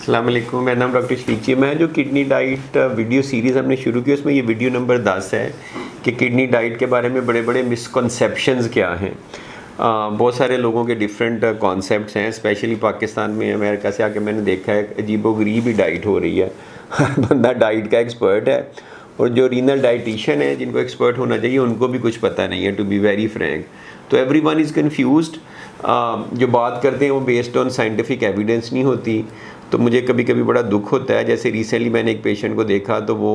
अस्सलाम वालेकुम, मेरा नाम डॉक्टर शफीक जी। मैं जो किडनी डाइट वीडियो सीरीज़ हमने शुरू की उसमें ये वीडियो नंबर 10 है कि किडनी डाइट के बारे में बड़े बड़े मिसकॉन्सेप्शंस क्या हैं। बहुत सारे लोगों के डिफरेंट कॉन्सेप्ट्स हैं, स्पेशली पाकिस्तान में अमेरिका से आके मैंने देखा है अजीबोगरीब ही डाइट हो रही है। हर बंदा डाइट का एक्सपर्ट है और जो रीनल डाइटिशियन है जिनको एक्सपर्ट होना चाहिए उनको भी कुछ पता नहीं है, टू बी वेरी फ्रैंक। तो एवरीवन इज़ कन्फ्यूज्ड। जो बात करते हैं वो बेस्ड ऑन साइंटिफिक एविडेंस नहीं होती। तो मुझे कभी कभी बड़ा दुख होता है। जैसे रिसेंटली मैंने एक पेशेंट को देखा तो वो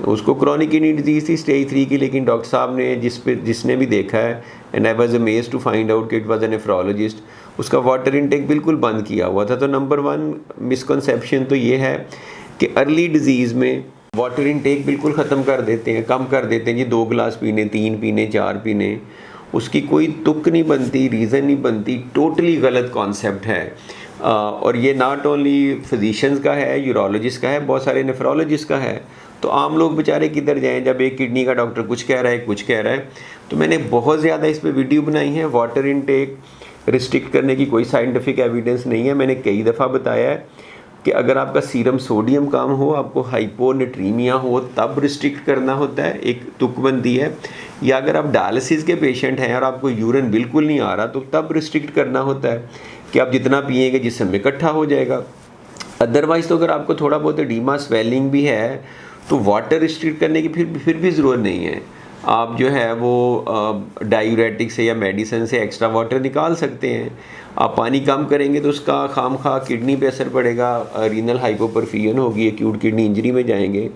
उसको क्रॉनिक किडनी डिजीज़ थी स्टेज 3 की, लेकिन डॉक्टर साहब ने जिसने भी देखा है, and I was amazed to find out कि इट वाज ए नेफ्रोलॉजिस्ट, उसका वाटर इनटेक बिल्कुल बंद किया हुआ था। तो नंबर 1 मिसकंसेप्शन तो ये है कि अर्ली डिजीज़ में वाटर इनटेक बिल्कुल ख़त्म कर देते हैं, कम कर देते हैं जी, 2 गिलास पीने, 3 पीने, 4 पीने। उसकी कोई तुक नहीं बनती, रीज़न नहीं बनती, टोटली गलत कॉन्सेप्ट है। और ये नॉट ओनली फिजिशियंस का है, यूरोलॉजिस्ट का है, बहुत सारे नेफ्रोलॉजिस्ट का है। तो आम लोग बेचारे किधर जाएं जब एक किडनी का डॉक्टर कुछ कह रहा है, कुछ कह रहा है। तो मैंने बहुत ज़्यादा इस पर वीडियो बनाई है। वाटर इनटेक रिस्ट्रिक्ट करने की कोई साइंटिफिक एविडेंस नहीं है। मैंने कई दफ़ा बताया है कि अगर आपका सीरम सोडियम कम हो, आपको हाइपोनेट्रीमिया हो, तब रिस्ट्रिक्ट करना होता है, एक तुकबंदी है। या अगर आप डायलिसिस के पेशेंट हैं और आपको यूरिन बिल्कुल नहीं आ रहा तो तब रिस्ट्रिक्ट करना होता है कि आप जितना पिएंगे जिसम में इकट्ठा हो जाएगा। अदरवाइज़ तो अगर आपको थोड़ा बहुत एडीमा स्वेलिंग भी है तो वाटर रिस्ट्रिक्ट करने की फिर भी ज़रूरत नहीं है। आप जो है वो डायूरेटिक से या मेडिसिन से एक्स्ट्रा वाटर निकाल सकते हैं। आप पानी कम करेंगे तो उसका खामखा किडनी पे असर पड़ेगा, रीनल हाइपोपरफिजन होगी, एक्यूट किडनी इंजरी में जाएंगे।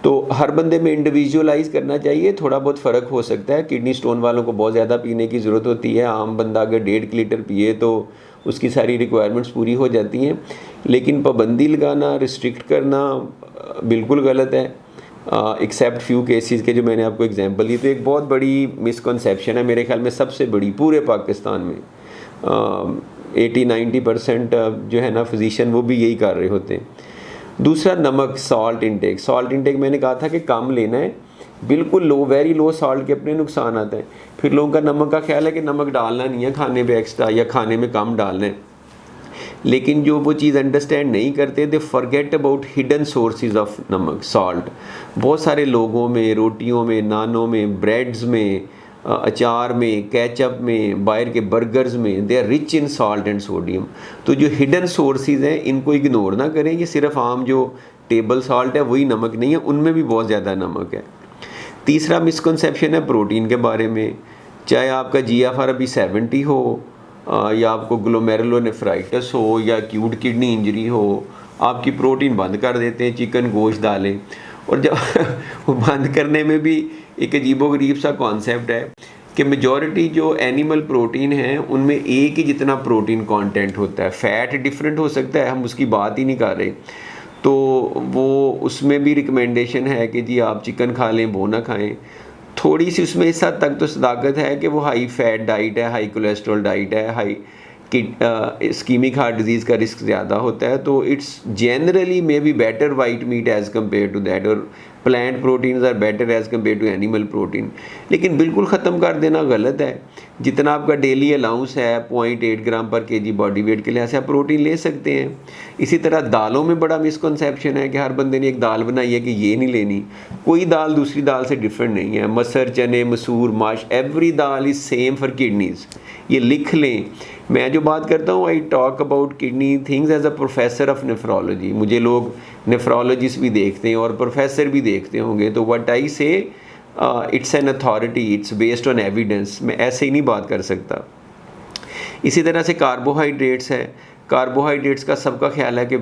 तो हर बंदे में इंडिविजुअलाइज करना चाहिए। थोड़ा बहुत फ़र्क हो सकता है। किडनी स्टोन वालों को बहुत ज़्यादा पीने की ज़रूरत होती है। आम बंदा अगर 1.5 लीटर पिए तो उसकी सारी रिक्वायरमेंट्स पूरी हो जाती हैं। लेकिन पाबंदी लगाना, रिस्ट्रिक्ट करना बिल्कुल गलत है, एक्सेप्ट फ्यू केसेस के जो मैंने आपको एग्जांपल दी। तो एक बहुत बड़ी मिसकंसेप्शन है मेरे ख्याल में, सबसे बड़ी पूरे पाकिस्तान में। 80-90% जो है ना फिजिशियन वो भी यही कर रहे होते हैं। दूसरा, नमक, सॉल्ट इंटेक मैंने कहा था कि कम लेना है। बिल्कुल लो, वेरी लो सॉल्ट के अपने नुकसान आते हैं। फिर लोगों का नमक का ख्याल है कि नमक डालना नहीं है खाने पे एक्स्ट्रा, या खाने में कम डालना है। लेकिन जो वो चीज़ अंडरस्टैंड नहीं करते, they forget about hidden sources of नमक, सॉल्ट। बहुत सारे लोगों में, रोटियों में, नानों में, ब्रेड्स में, अचार में, केचप में, बाहर के बर्गर्स में, they are rich in salt and sodium. तो जो हिडन सोर्सेज हैं इनको इग्नोर ना करें। ये सिर्फ आम जो टेबल सॉल्ट है वही नमक नहीं है, उनमें भी बहुत ज़्यादा नमक है। तीसरा मिसकंसेप्शन है प्रोटीन के बारे में। चाहे आपका GFR अभी 70 हो, या आपको ग्लोमेरुलोनेफ्राइटिस हो, या एक्यूट किडनी इंजरी हो, आपकी प्रोटीन बंद कर देते हैं, चिकन गोश्त डालें। और जब वो बंद करने में भी एक अजीबोगरीब सा कॉन्सेप्ट है कि मेजॉरिटी जो एनिमल प्रोटीन है उनमें एक ही जितना प्रोटीन कंटेंट होता है। फ़ैट डिफरेंट हो सकता है, हम उसकी बात ही नहीं कर रहे। तो वो उसमें भी रिकमेंडेशन है कि जी आप चिकन खा लें, वो ना खाएं। थोड़ी सी उसमें इस हद तक तो सदाकत है कि वो हाई फैट डाइट है, हाई कोलेस्ट्रॉल डाइट है, हाई इस्कीमिक हार्ट डिजीज़ का रिस्क ज़्यादा होता है। तो it's generally may be better white meat as compare to that, और plant proteins are better as compare to animal protein. लेकिन बिल्कुल ख़त्म कर देना गलत है। जितना आपका डेली अलाउंस है 0.8 ग्राम पर केजी बॉडी वेट के लिहाज से आप प्रोटीन ले सकते हैं। इसी तरह दालों में बड़ा मिसकंसेप्शन है कि हर बंदे ने एक दाल बनाई है कि ये नहीं लेनी। कोई दाल दूसरी दाल से डिफरेंट नहीं है। मसर, चने, मसूर, माश, every dal is same for kidneys. ये लिख लें। मैं जो बात करता हूँ, I talk about kidney things as a professor of nephrology. मुझे लोग नेफ्रोलॉजिस्ट भी देखते हैं और प्रोफेसर भी देखते होंगे। तो व्हाट आई से, it's an authority, it's based on evidence. मैं ऐसे ही नहीं बात कर सकता। इसी तरह से कार्बोहाइड्रेट्स है। कार्बोहाइड्रेट्स का सबका ख्याल है कि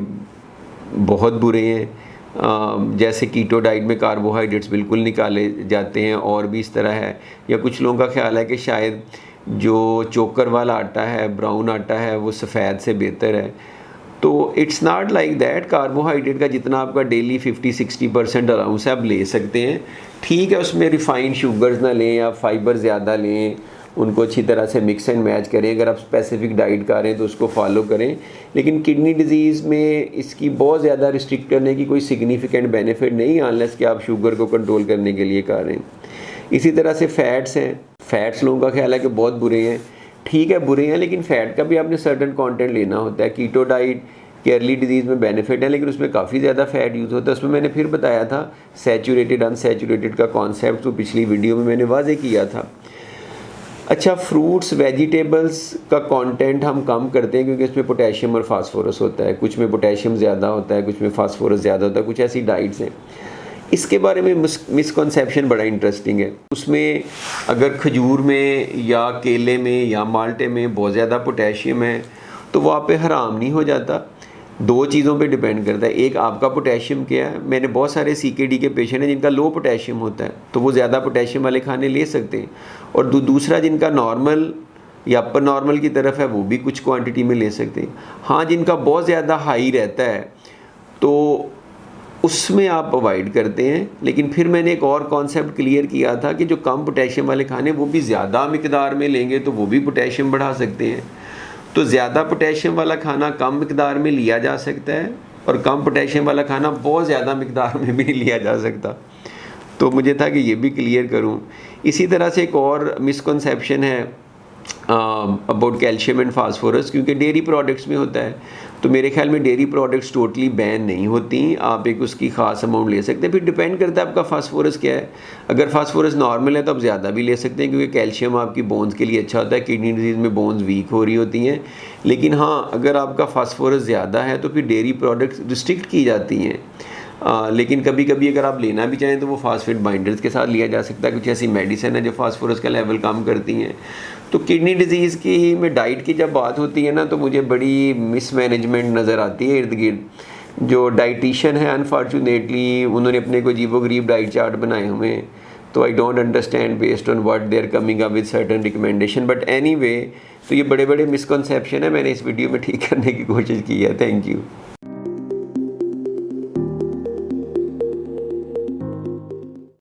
बहुत बुरे हैं। जैसे कीटो डाइट में कार्बोहाइड्रेट्स बिल्कुल निकाले जाते हैं, और भी इस तरह है। या कुछ लोगों का ख्याल है कि शायद जो चोकर वाला आटा है, ब्राउन आटा है, वो सफ़ेद से बेहतर है। तो it's not like that. Carbohydrate का जितना आपका डेली 50-60% अलाउंस है आप ले सकते हैं। ठीक है, उसमें रिफाइंड शुगर्स ना लें, या फाइबर ज़्यादा लें, उनको अच्छी तरह से मिक्स एंड मैच करें। अगर आप स्पेसिफिक डाइट कर रहे हैं तो उसको फॉलो करें। लेकिन किडनी डिजीज़ में इसकी बहुत ज़्यादा रिस्ट्रिक्ट करने की कोई सिग्निफिकेंट बेनिफिट नहीं है, अनलेस कि आप शुगर को कंट्रोल करने के लिए कर रहे हैं। इसी तरह से फ़ैट्स हैं। फ़ैट्स लोगों का ख्याल है कि बहुत बुरे हैं। ठीक है बुरे हैं, लेकिन फ़ैट का भी आपने सर्टेन कंटेंट लेना होता है। कीटो डाइट के अर्ली डिजीज़ में बेनिफिट है, लेकिन उसमें काफ़ी ज़्यादा फ़ैट यूज़ होता है। उसमें मैंने फिर बताया था सैचुरेटेड अनसैचुरेटेड का कॉन्सेप्ट, तो पिछली वीडियो में मैंने वाज़े किया था। अच्छा, फ्रूट्स वेजिटेबल्स का कंटेंट हम कम करते हैं क्योंकि इसमें पोटेशियम और फास्फोरस होता है। कुछ में पोटेशियम ज़्यादा होता है, कुछ में फास्फोरस ज़्यादा होता है, कुछ ऐसी डाइट्स हैं। इसके बारे में मिसकंसेप्शन बड़ा इंटरेस्टिंग है। उसमें अगर खजूर में या केले में या माल्टे में बहुत ज़्यादा पोटेशियम है तो वो आप पे हराम नहीं हो जाता। दो चीज़ों पे डिपेंड करता है, एक आपका पोटेशियम क्या है। मैंने बहुत सारे CKD के पेशेंट हैं जिनका लो पोटेशियम होता है, तो वो ज़्यादा पोटेशियम वाले खाने ले सकते हैं। और दूसरा जिनका नॉर्मल या अपर नॉर्मल की तरफ है वो भी कुछ क्वांटिटी में ले सकते हैं। हाँ, जिनका बहुत ज़्यादा हाई रहता है तो उसमें आप अवॉइड करते हैं। लेकिन फिर मैंने एक और कॉन्सेप्ट क्लियर किया था कि जो कम पोटेशियम वाले खाने वो भी ज़्यादा मिकदार में लेंगे तो वो भी पोटेशियम बढ़ा सकते हैं। तो ज़्यादा पोटेशियम वाला खाना कम मिकदार में लिया जा सकता है और कम पोटेशियम वाला खाना बहुत ज़्यादा मिकदार में भी नहीं लिया जा सकता। तो मुझे था कि ये भी क्लियर करूं। इसी तरह से एक और मिसकंसेप्शन है अबाउट कैल्शियम एंड फास्फोरस, क्योंकि डेयरी प्रोडक्ट्स में होता है। तो मेरे ख्याल में डेयरी प्रोडक्ट्स टोटली बैन नहीं होती, आप एक उसकी ख़ास अमाउंट ले सकते हैं। फिर डिपेंड करता है आपका फास्फोरस क्या है। अगर फास्फोरस नॉर्मल है तो आप ज़्यादा भी ले सकते हैं, क्योंकि कैल्शियम आपकी बोन्स के लिए अच्छा होता है। किडनी डिजीज़ में बोन्स वीक हो रही होती हैं। लेकिन हाँ, अगर आपका फास्फोरस ज़्यादा है तो फिर डेयरी प्रोडक्ट्स रिस्ट्रिक्ट की जाती हैं। लेकिन कभी कभी अगर आप लेना भी चाहें तो वो फास्फेट बाइंडर्स के साथ लिया जा सकता है। कुछ ऐसी मेडिसिन है जो फास्फोरस का लेवल कम करती हैं। तो किडनी डिजीज़ की में डाइट की जब बात होती है ना, तो मुझे बड़ी मिसमैनेजमेंट नज़र आती है इर्द गिर्द। जो डाइटिशियन है अनफॉर्चुनेटली उन्होंने अपने को अजीबोगरीब डाइट चार्ट बनाए हुए हैं, तो I don't understand based on what they are coming up with certain recommendation. But anyway, तो ये बड़े बड़े मिसकंसेप्शन है, मैंने इस वीडियो में ठीक करने की कोशिश की है। Thank you.